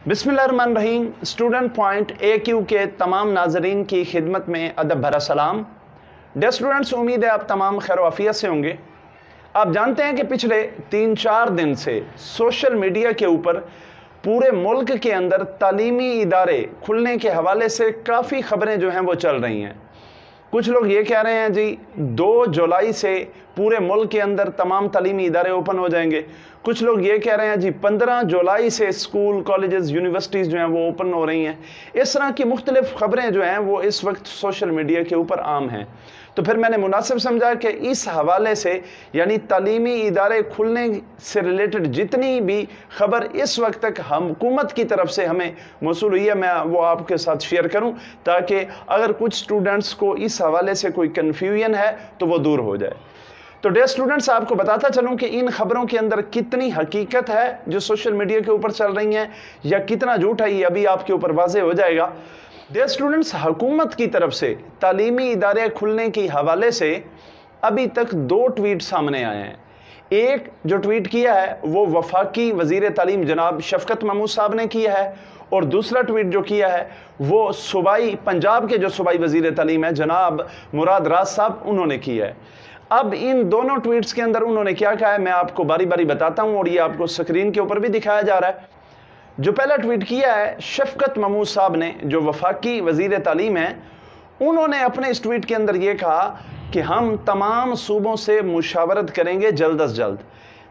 बिस्मिल्लाहिर्रहमानिर्रहीम। Student point AQ के तमाम नाजरीन की खिदमत में अदब भरा सलाम। डे स्टूडेंट्स, उम्मीद है आप तमाम खैर आफियत से होंगे। आप जानते हैं कि पिछले 3-4 दिन से सोशल मीडिया के ऊपर पूरे मुल्क के अंदर तालीमी इदारे खुलने के हवाले से काफ़ी खबरें जो हैं वो चल रही हैं। कुछ लोग ये कह रहे हैं जी 2 जुलाई से पूरे मुल्क के अंदर तमाम तालीमी इदारे ओपन हो जाएंगे। कुछ लोग ये कह रहे हैं जी 15 जुलाई से स्कूल, कॉलेजेस, यूनिवर्सिटीज़ जो हैं वो ओपन हो रही हैं। इस तरह की मुख्तलिफ खबरें जो हैं वो इस वक्त सोशल मीडिया के ऊपर आम हैं। तो फिर मैंने मुनासिब समझा कि इस हवाले से यानी तालीमी इदारे खुलने से रिलेटेड जितनी भी खबर इस वक्त तक हुकूमत की तरफ से हमें मौसूल हुई है, मैं वो आपके साथ शेयर करूं, ताकि अगर कुछ स्टूडेंट्स को इस हवाले से कोई कन्फ्यूजन है तो वो दूर हो जाए। तो डे स्टूडेंट्स, आपको बताता चलूं कि इन खबरों के अंदर कितनी हकीकत है जो सोशल मीडिया के ऊपर चल रही हैं या कितना झूठ है, ये अभी आपके ऊपर वाज़े हो जाएगा। डे स्टूडेंट्स, हुकूमत की तरफ से तालीमी इदारे खुलने के हवाले से अभी तक 2 ट्वीट सामने आए हैं। एक जो ट्वीट किया है वो वफाकी वज़ीर तालीम जनाब शफकत महमूद साहब ने किया है, और दूसरा ट्वीट जो किया है वो सूबाई पंजाब के जो सूबाई वज़ीर तालीम है जनाब मुराद राज साहब, उन्होंने किया है। अब इन दोनों ट्वीट्स के अंदर उन्होंने क्या कहा है मैं आपको बारी बारी बताता हूं, और ये आपको स्क्रीन के ऊपर भी दिखाया जा रहा है। जो पहला ट्वीट किया है शफकत महमूद साहब ने, जो वफाकी वज़ीर तालीम है, उन्होंने अपने इस ट्वीट के अंदर ये कहा कि हम तमाम सूबों से मुशावरत करेंगे जल्द अज जल्द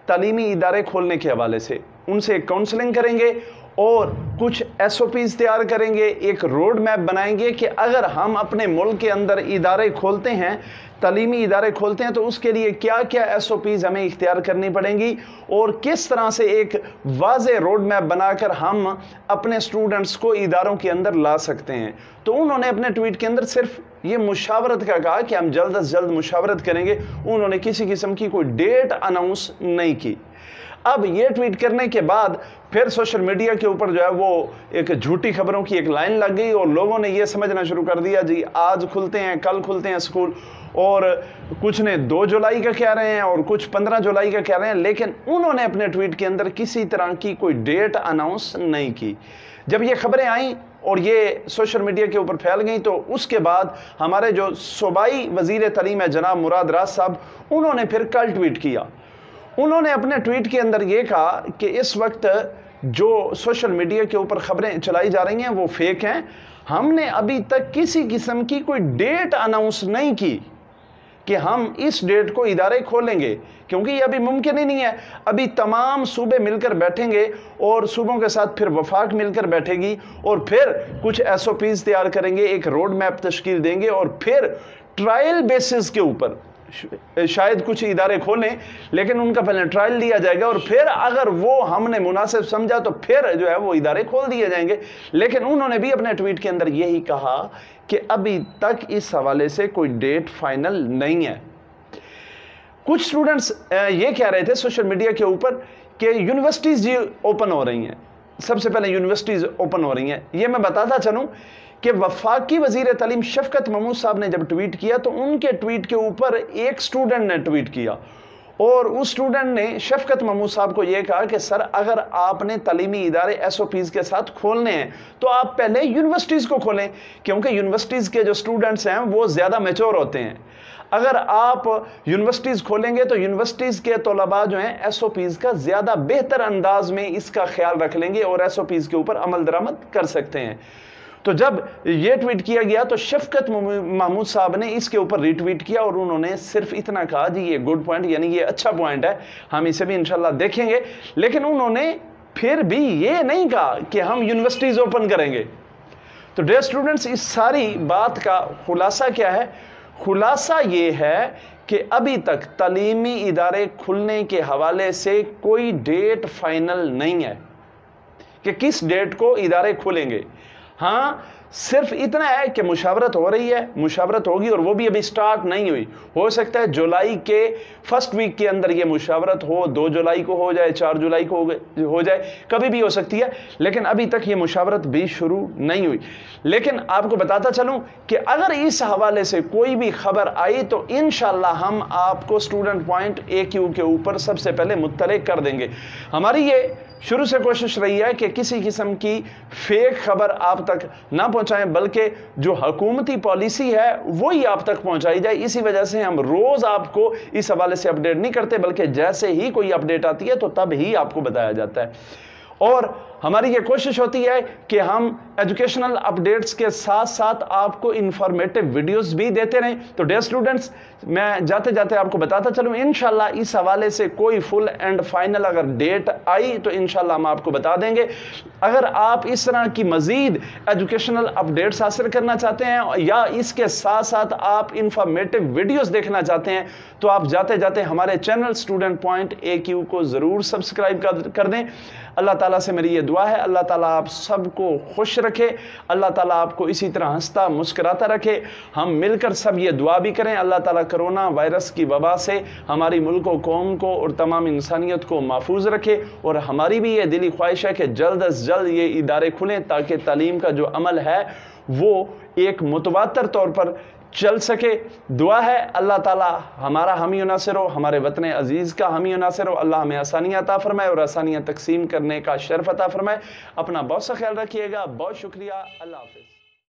तालीमी इदारे खोलने के हवाले से, उनसे काउंसलिंग करेंगे और कुछ SOPs तैयार करेंगे, एक रोड मैप बनाएंगे कि अगर हम अपने मुल्क के अंदर इदारे खोलते हैं, तालीमी इदारे खोलते हैं, तो उसके लिए क्या क्या SOPs हमें इख्तियार करनी पड़ेंगी और किस तरह से एक वाज़े रोड मैप बनाकर हम अपने स्टूडेंट्स को इदारों के अंदर ला सकते हैं। तो उन्होंने अपने ट्वीट के अंदर सिर्फ ये मुशावरत का कहा कि हम जल्द अज जल्द मुशावरत करेंगे, उन्होंने किसी किस्म की कोई डेट अनाउंस नहीं की। अब ये ट्वीट करने के बाद फिर सोशल मीडिया के ऊपर जो है वो एक झूठी खबरों की एक लाइन लग गई और लोगों ने ये समझना शुरू कर दिया जी आज खुलते हैं, कल खुलते हैं स्कूल, और कुछ ने 2 जुलाई का कह रहे हैं और कुछ 15 जुलाई का कह रहे हैं, लेकिन उन्होंने अपने ट्वीट के अंदर किसी तरह की कोई डेट अनाउंस नहीं की। जब ये खबरें आई और ये सोशल मीडिया के ऊपर फैल गई तो उसके बाद हमारे जो सूबाई वज़ीर तालीम है जनाब मुराद राज साहब, उन्होंने फिर कल ट्वीट किया। उन्होंने अपने ट्वीट के अंदर ये कहा कि इस वक्त जो सोशल मीडिया के ऊपर खबरें चलाई जा रही हैं वो फेक हैं। हमने अभी तक किसी किस्म की कोई डेट अनाउंस नहीं की कि हम इस डेट को इदारे खोलेंगे, क्योंकि ये अभी मुमकिन ही नहीं है। अभी तमाम सूबे मिलकर बैठेंगे और सूबों के साथ फिर वफाक मिलकर बैठेगी और फिर कुछ SOPs तैयार करेंगे, एक रोड मैप तश्कील देंगे और फिर ट्रायल बेसिस के ऊपर शायद कुछ इदारे खोलें, लेकिन उनका पहले ट्रायल लिया जाएगा और फिर अगर वो हमने मुनासिब समझा तो फिर जो है वो इदारे खोल दिए जाएंगे। लेकिन उन्होंने भी अपने ट्वीट के अंदर यही कहा कि अभी तक इस हवाले से कोई डेट फाइनल नहीं है। कुछ स्टूडेंट्स ये कह रहे थे सोशल मीडिया के ऊपर कि यूनिवर्सिटीज़ जी ओपन हो रही हैं, सबसे पहले यूनिवर्सिटीज़ ओपन हो रही हैं। ये मैं बताता चलूँ कि वफाकी वज़ीर तालीम शफकत महमूद साहब ने जब ट्वीट किया तो उनके ट्वीट के ऊपर एक स्टूडेंट ने ट्वीट किया और उस स्टूडेंट ने शफकत महमूद साहब को यह कहा कि सर अगर आपने तालीमी इदारे SOPs के साथ खोलने हैं तो आप पहले यूनिवर्सिटीज़ को खोलें, क्योंकि यूनिवर्सिटीज़ के जो स्टूडेंट्स हैं वो ज़्यादा मैच्योर होते हैं। अगर आप यूनिवर्सिटीज़ खोलेंगे तो यूनिवर्सिटीज़ के तलबा जो हैं SOPs का ज़्यादा बेहतर अंदाज में इसका ख्याल रख लेंगे और SOPs के ऊपर अमल दरामद कर सकते हैं। तो जब ये ट्वीट किया गया तो शफकत महमूद साहब ने इसके ऊपर रीट्वीट किया और उन्होंने सिर्फ इतना कहा जी ये गुड पॉइंट, यानी ये अच्छा पॉइंट है, हम इसे भी इंशाल्लाह देखेंगे। लेकिन उन्होंने फिर भी ये नहीं कहा कि हम यूनिवर्सिटीज़ ओपन करेंगे। तो डियर स्टूडेंट्स, इस सारी बात का खुलासा क्या है? खुलासा ये है कि अभी तक तालीमी इदारे खुलने के हवाले से कोई डेट फाइनल नहीं है कि किस डेट को इदारे खुलेंगे। ہاں صرف اتنا ہے کہ مشاورت ہو رہی ہے، مشاورت ہوگی اور وہ بھی ابھی سٹارٹ نہیں ہوئی، ہو سکتا ہے جولائی کے فرسٹ ویک کے اندر یہ مشاورت ہو، 2 جولائی کو ہو جائے، 4 جولائی کو ہو جائے، کبھی بھی ہو سکتی ہے، لیکن ابھی تک یہ مشاورت بھی شروع نہیں ہوئی۔ لیکن آپ کو بتاتا چلوں کہ اگر اس حوالے سے کوئی بھی خبر آئی تو انشاءاللہ ہم آپ کو اسٹوڈنٹ پوائنٹ AQ کے اوپر سب سے پہلے مطلع کر دیں گے۔ ہماری یہ شروع سے کوشش رہی ہے کہ کسی قسم کی فیک خبر آپ تک نہ پہنچائیں، بلکہ جو حکومتی پالیسی ہے وہی آپ تک پہنچائی جائے۔ اسی وجہ سے ہم روز آپ کو اس حوالے سے اپڈیٹ نہیں کرتے، بلکہ جیسے ہی کوئی اپڈیٹ آتی ہے تو تب ہی آپ کو بتایا جاتا ہے۔ اور ہماری یہ کوشش ہوتی ہے کہ ہم ایجوکیشنل اپڈیٹس کے ساتھ ساتھ آپ کو انفارمیٹو ویڈیوز بھی دیتے رہیں۔ تو ڈیئر اسٹوڈنٹس، میں جاتے جاتے آپ کو بتاتا چلوں انشاءاللہ اس حوالے سے کوئی فل اینڈ فائنل اگر ڈیٹ آئی تو انشاءاللہ ہم آپ کو بتا دیں گے۔ اگر آپ اس طرح کی مزید ایجوکیشنل اپڈیٹس حاصل کرنا چاہتے ہیں یا اس کے ساتھ ساتھ آپ انفارمیٹو ویڈیوز دیکھنا چاہتے ہیں تو آپ جاتے جاتے ہمارے چینل اسٹوڈنٹ پوائنٹ AQ کو ضرور سبسکرائب کر دیں۔ اللہ تعالیٰ سے میری یہ دعا ہے، اللہ تعالیٰ آپ سب کو خوش رکھے، اللہ تعالیٰ آپ کو اسی طرح ہنستا مسکراتا رکھے۔ ہم مل کر سب یہ دعا بھی کریں، اللہ تعالیٰ کرونا وائرس کی وبا سے ہماری ملک و قوم کو اور تمام انسانیت کو محفوظ رکھے۔ اور ہماری بھی یہ دلی خواہش ہے کہ جلد از جلد یہ ادارے کھلیں تاکہ تعلیم کا جو عمل ہے وہ ایک متواتر طور پر چل سکے۔ دعا ہے اللہ تعالیٰ ہمارا حامی و ناصر ہو، ہمارے وطن عزیز کا حامی و ناصر ہو، اللہ ہمیں آسانیاں عطا فرمائے اور آسانیاں تقسیم کرنے کا شرف عطا فرمائے۔ اپنا بہت سا خیال رکھیے گا، بہت شکریہ، اللہ حافظ۔